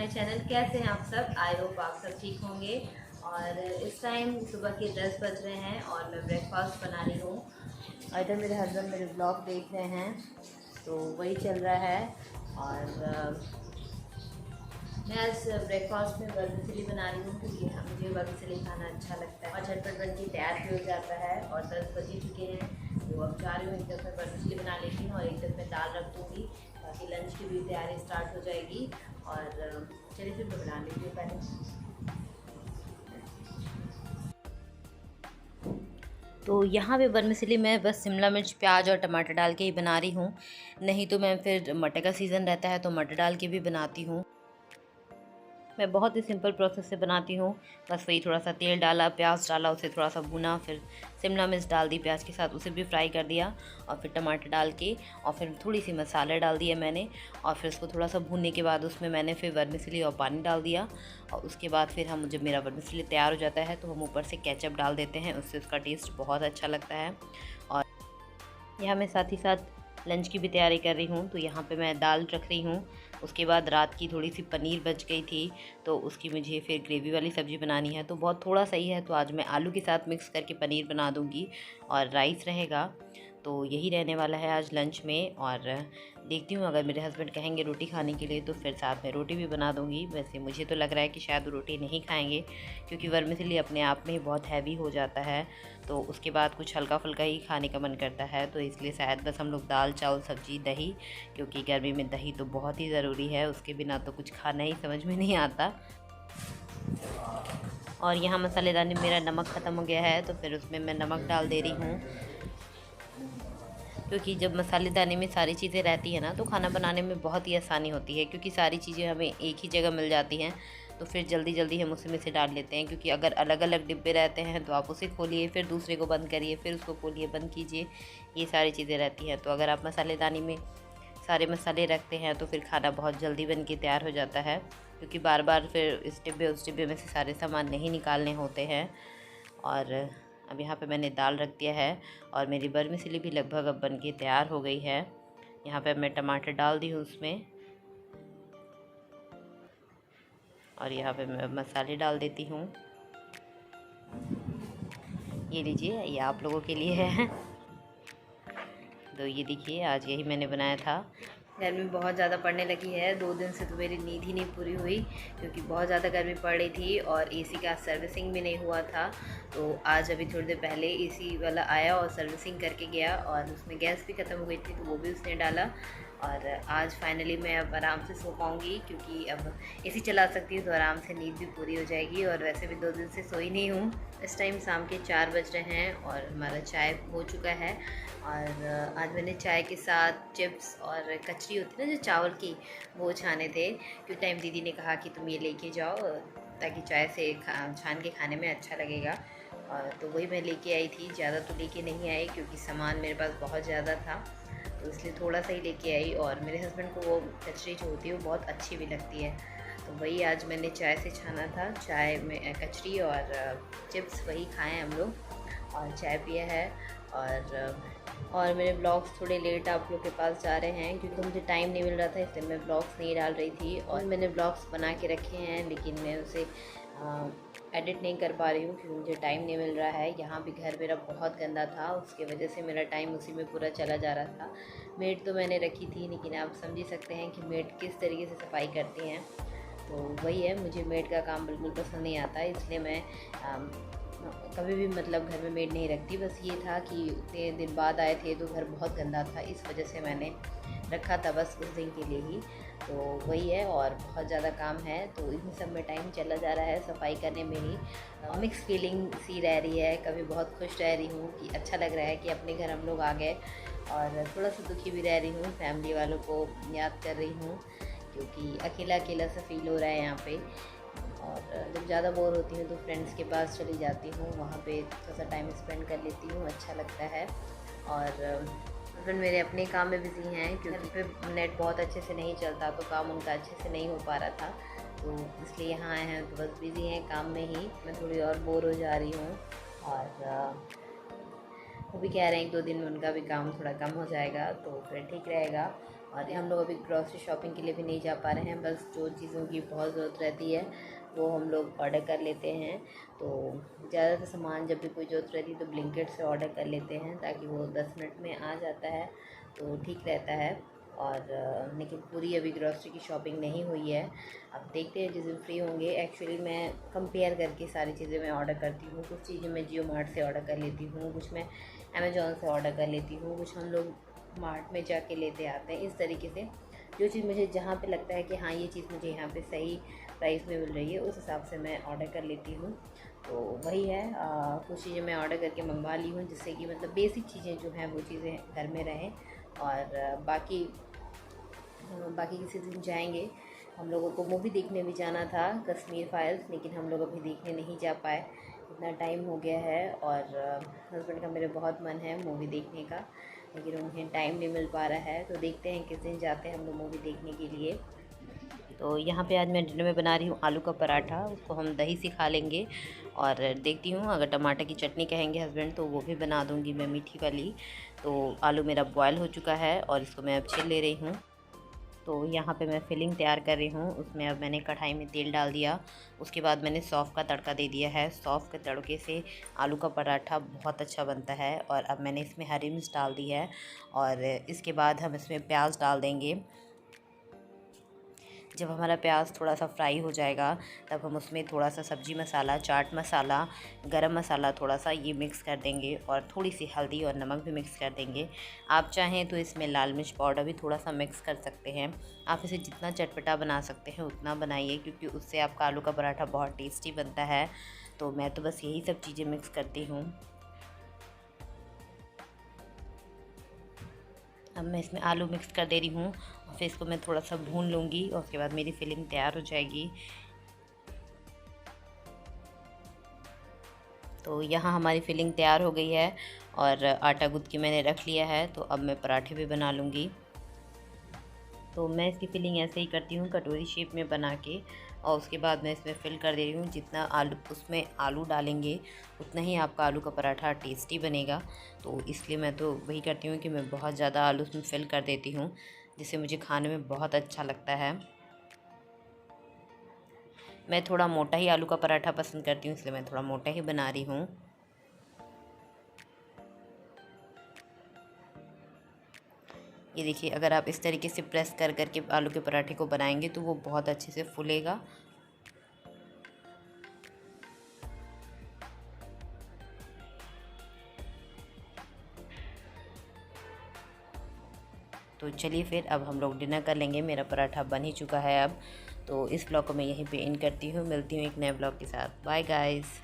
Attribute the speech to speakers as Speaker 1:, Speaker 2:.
Speaker 1: My channel. कैसे हैं आप सब? आई होप आप सब ठीक होंगे। और इस टाइम सुबह के 10 बज रहे हैं और मैं ब्रेकफास्ट बना रही हूँ। और इधर मेरे हस्बैंड मेरे ब्लॉग देख रहे हैं, तो वही चल रहा है। और मैं आज ब्रेकफास्ट में वर्मिसेली बना रही हूँ क्योंकि मुझे वर्मिसेली खाना अच्छा लगता है और झटपट बन के तैयार भी हो जाता है। और 10 बज ही चुके हैं, तो अब जा रही हूँ, एक तरफ मैं वर्मिसेली बना लेती हूँ और एक तरफ मैं दाल रख दूँगी ताकि लंच की भी तैयारी स्टार्ट हो जाएगी। और चलिए फिर मैं बना लेती हूँ पहले। तो यहाँ पे वर्मिसेली मैं बस शिमला मिर्च, प्याज और टमाटर डाल के ही बना रही हूँ। नहीं तो मैं फिर मटर का सीज़न रहता है तो मटर डाल के भी बनाती हूँ। मैं बहुत ही सिंपल प्रोसेस से बनाती हूँ। बस वही थोड़ा सा तेल डाला, प्याज डाला, उसे थोड़ा सा भुना, फिर शिमला मिर्च डाल दी प्याज के साथ, उसे भी फ्राई कर दिया और फिर टमाटर डाल के और फिर थोड़ी सी मसाले डाल दिए मैंने। और फिर उसको थोड़ा सा भूनने के बाद उसमें मैंने फिर वर्मिसेली और पानी डाल दिया। और उसके बाद फिर हम जब मेरा वर्मिसेली तैयार हो जाता है तो हम ऊपर से केचप डाल देते हैं, उससे उसका टेस्ट बहुत अच्छा लगता है। और यहाँ मैं साथ ही साथ लंच की भी तैयारी कर रही हूँ। तो यहाँ पे मैं दाल रख रही हूँ। उसके बाद रात की थोड़ी सी पनीर बच गई थी, तो उसकी मुझे फिर ग्रेवी वाली सब्ज़ी बनानी है, तो बहुत थोड़ा सा ही है, तो आज मैं आलू के साथ मिक्स करके पनीर बना दूँगी और राइस रहेगा। तो यही रहने वाला है आज लंच में। और देखती हूँ, अगर मेरे हस्बैंड कहेंगे रोटी खाने के लिए तो फिर साथ में रोटी भी बना दूँगी। वैसे मुझे तो लग रहा है कि शायद रोटी नहीं खाएंगे क्योंकि वर्मिसेली अपने आप में ही बहुत हैवी हो जाता है, तो उसके बाद कुछ हल्का फुल्का ही खाने का मन करता है। तो इसलिए शायद बस हम लोग दाल चावल सब्ज़ी दही, क्योंकि गर्मी में दही तो बहुत ही ज़रूरी है, उसके बिना तो कुछ खाना ही समझ में नहीं आता। और यहाँ मसालेदानी मेरा नमक ख़त्म हो गया है, तो फिर उसमें मैं नमक डाल दे रही हूँ, क्योंकि जब मसालेदानी में सारी चीज़ें रहती हैं ना तो खाना बनाने में बहुत ही आसानी होती है, क्योंकि सारी चीज़ें हमें एक ही जगह मिल जाती हैं, तो फिर जल्दी जल्दी हम उसी में से डाल लेते हैं। क्योंकि अगर अलग अलग डिब्बे रहते हैं तो आप उसे खोलिए, फिर दूसरे को बंद करिए, फिर उसको खोलिए, बंद कीजिए, ये सारी चीज़ें रहती हैं। तो अगर आप मसालेदानी में सारे मसाले रखते हैं तो फिर खाना बहुत जल्दी बन के तैयार हो जाता है, क्योंकि बार बार फिर इस डिब्बे उस डिब्बे में से सारे सामान नहीं निकालने होते हैं। और अब यहाँ पे मैंने दाल रख दिया है और मेरी वर्मिसेली भी लगभग अब बन के तैयार हो गई है। यहाँ पे मैं टमाटर डाल दी हूँ उसमें, और यहाँ पे मैं मसाले डाल देती हूँ। ये लीजिए, ये आप लोगों के लिए है। तो ये देखिए, आज यही मैंने बनाया था। गर्मी बहुत ज़्यादा पड़ने लगी है, 2 दिन से तो मेरी नींद ही नहीं पूरी हुई क्योंकि बहुत ज़्यादा गर्मी पड़ रही थी और एसी का सर्विसिंग भी नहीं हुआ था। तो आज अभी थोड़ी देर पहले एसी वाला आया और सर्विसिंग करके गया, और उसमें गैस भी ख़त्म हो गई थी तो वो भी उसने डाला। और आज फाइनली मैं अब आराम से सो पाऊँगी, क्योंकि अब एसी चला सकती हूँ तो आराम से नींद भी पूरी हो जाएगी। और वैसे भी 2 दिन से सोई नहीं हूँ। इस टाइम शाम के 4 बज रहे हैं और हमारा चाय हो चुका है। और आज मैंने चाय के साथ चिप्स और कचरी होती है ना जो चावल की, वो छाने थे। क्योंकि टाइम दीदी ने कहा कि तुम ये लेके जाओ ताकि चाय से छान के खाने में अच्छा लगेगा। और तो वही मैं लेके आई थी, ज़्यादा तो लेके नहीं आई क्योंकि सामान मेरे पास बहुत ज़्यादा था, तो इसलिए थोड़ा सा ही लेके आई। और मेरे हस्बैंड को वो कचरी जो होती है वो बहुत अच्छी भी लगती है, तो वही आज मैंने चाय से छाना था। चाय में कचरी और चिप्स वही खाएँ हम लोग और चाय पिया है। और मेरे ब्लॉग्स थोड़े लेट आप लोग के पास जा रहे हैं क्योंकि मुझे टाइम नहीं मिल रहा था, इसलिए मैं ब्लॉग्स नहीं डाल रही थी। और मैंने ब्लॉग्स बना के रखे हैं लेकिन मैं उसे एडिट नहीं कर पा रही हूँ क्योंकि मुझे टाइम नहीं मिल रहा है। यहाँ भी घर मेरा बहुत गंदा था, उसकी वजह से मेरा टाइम उसी में पूरा चला जा रहा था। मेड तो मैंने रखी थी, लेकिन आप समझ ही सकते हैं कि मेड किस तरीके से सफाई करती हैं। तो वही है, मुझे मेड का काम बिल्कुल पसंद नहीं आता, इसलिए मैं कभी भी मतलब घर में मेड नहीं रखती। बस ये था कि उतने दिन बाद आए थे तो घर बहुत गंदा था, इस वजह से मैंने रखा था बस उस दिन के लिए ही। तो वही है, और बहुत ज़्यादा काम है तो इन्हीं सब में टाइम चला जा रहा है। सफाई करने में ही मिक्स फीलिंग सी रह रही है, कभी बहुत खुश रह रही हूँ कि अच्छा लग रहा है कि अपने घर हम लोग आ गए, और थोड़ा सा दुखी भी रह रही हूँ, फैमिली वालों को याद कर रही हूँ क्योंकि अकेला अकेला सा फील हो रहा है यहाँ पे। और जब ज़्यादा बोर होती हूँ तो फ्रेंड्स के पास चली जाती हूँ, वहाँ पे थोड़ा सा टाइम स्पेंड कर लेती हूँ, अच्छा लगता है। और हस्बैंड मेरे अपने काम में बिज़ी हैं क्योंकि पे नेट बहुत अच्छे से नहीं चलता, तो काम उनका अच्छे से नहीं हो पा रहा था, तो इसलिए यहाँ आए हैं। तो बस बिज़ी हैं काम में ही, मैं थोड़ी और बोर हो जा रही हूँ। और वो भी कह रहे हैं 1-2 दिन में उनका भी काम थोड़ा कम हो जाएगा तो फिर ठीक रहेगा। और हम लोग अभी ग्रॉसरी शॉपिंग के लिए भी नहीं जा पा रहे हैं, बस जो चीज़ों की बहुत ज़रूरत रहती है वो हम लोग ऑर्डर कर लेते हैं। तो ज़्यादातर सामान जब भी कोई ज़रूरत रहती है तो ब्लिंकिट से ऑर्डर कर लेते हैं, ताकि वो 10 मिनट में आ जाता है तो ठीक रहता है। और लेकिन पूरी अभी ग्रॉसरी की शॉपिंग नहीं हुई है, अब देखते हैं जिस दिन फ्री होंगे। एक्चुअली मैं कंपेयर करके सारी चीज़ें मैं ऑर्डर करती हूँ, कुछ चीज़ें मैं जियो मार्ट से ऑर्डर कर लेती हूँ, कुछ मैं अमेज़ॉन से ऑर्डर कर लेती हूँ, कुछ हम लोग मार्ट में जाके लेते आते हैं। इस तरीके से जो चीज़ मुझे जहाँ पे लगता है कि हाँ ये चीज़ मुझे यहाँ पे सही प्राइस में मिल रही है, उस हिसाब से मैं ऑर्डर कर लेती हूँ। तो वही है, कुछ चीज़ें मैं ऑर्डर करके मंगवा ली हूँ, जिससे कि मतलब बेसिक चीज़ें जो हैं वो चीज़ें घर में रहें। और बाकी किसी दिन जाएंगे। हम लोगों को मूवी देखने भी जाना था, कश्मीर फाइल्स, लेकिन हम लोग अभी देखने नहीं जा पाए, इतना टाइम हो गया है। और हस्बैंड का मेरे बहुत मन है मूवी देखने का, लेकिन उन्हें टाइम नहीं मिल पा रहा है। तो देखते हैं किस दिन जाते हैं हम लोग मूवी देखने के लिए। तो यहाँ पे आज मैं डिनर में बना रही हूँ आलू का पराठा, उसको हम दही से खा लेंगे। और देखती हूँ, अगर टमाटर की चटनी कहेंगे हस्बैंड तो वो भी बना दूँगी मैं, मीठी वाली। तो आलू मेरा बॉयल हो चुका है और इसको मैं अब छील ले रही हूँ। तो यहाँ पे मैं फिलिंग तैयार कर रही हूँ, उसमें अब मैंने कढ़ाई में तेल डाल दिया। उसके बाद मैंने सौंफ का तड़का दे दिया है। सौंफ के तड़के से आलू का पराठा बहुत अच्छा बनता है। और अब मैंने इसमें हरी मिर्च डाल दी है, और इसके बाद हम इसमें प्याज डाल देंगे। जब हमारा प्याज थोड़ा सा फ्राई हो जाएगा तब हम उसमें थोड़ा सा सब्ज़ी मसाला, चाट मसाला, गरम मसाला थोड़ा सा ये मिक्स कर देंगे, और थोड़ी सी हल्दी और नमक भी मिक्स कर देंगे। आप चाहें तो इसमें लाल मिर्च पाउडर भी थोड़ा सा मिक्स कर सकते हैं। आप इसे जितना चटपटा बना सकते हैं उतना बनाइए, क्योंकि उससे आपका आलू का पराठा बहुत टेस्टी बनता है। तो मैं तो बस यही सब चीज़ें मिक्स करती हूँ। अब मैं इसमें आलू मिक्स कर दे रही हूँ, और फिर इसको मैं थोड़ा सा भून लूँगी, और उसके बाद मेरी फिलिंग तैयार हो जाएगी। तो यहाँ हमारी फिलिंग तैयार हो गई है, और आटा गूँथ के मैंने रख लिया है। तो अब मैं पराठे भी बना लूँगी। तो मैं इसकी फिलिंग ऐसे ही करती हूँ, कटोरी शेप में बना के, और उसके बाद मैं इसमें फिल कर दे रही हूँ। जितना आलू उसमें आलू डालेंगे उतना ही आपका आलू का पराठा टेस्टी बनेगा। तो इसलिए मैं तो वही करती हूँ कि मैं बहुत ज़्यादा आलू उसमें फिल कर देती हूँ, जिससे मुझे खाने में बहुत अच्छा लगता है। मैं थोड़ा मोटा ही आलू का पराठा पसंद करती हूँ, इसलिए मैं थोड़ा मोटा ही बना रही हूँ। ये देखिए, अगर आप इस तरीके से प्रेस कर करके आलू के पराठे को बनाएंगे तो वो बहुत अच्छे से फूलेगा। तो चलिए फिर अब हम लोग डिनर कर लेंगे। मेरा पराठा बन ही चुका है अब। तो इस ब्लॉग को मैं यहीं पे एंड करती हूँ। मिलती हूँ एक नए ब्लॉग के साथ। Bye guys.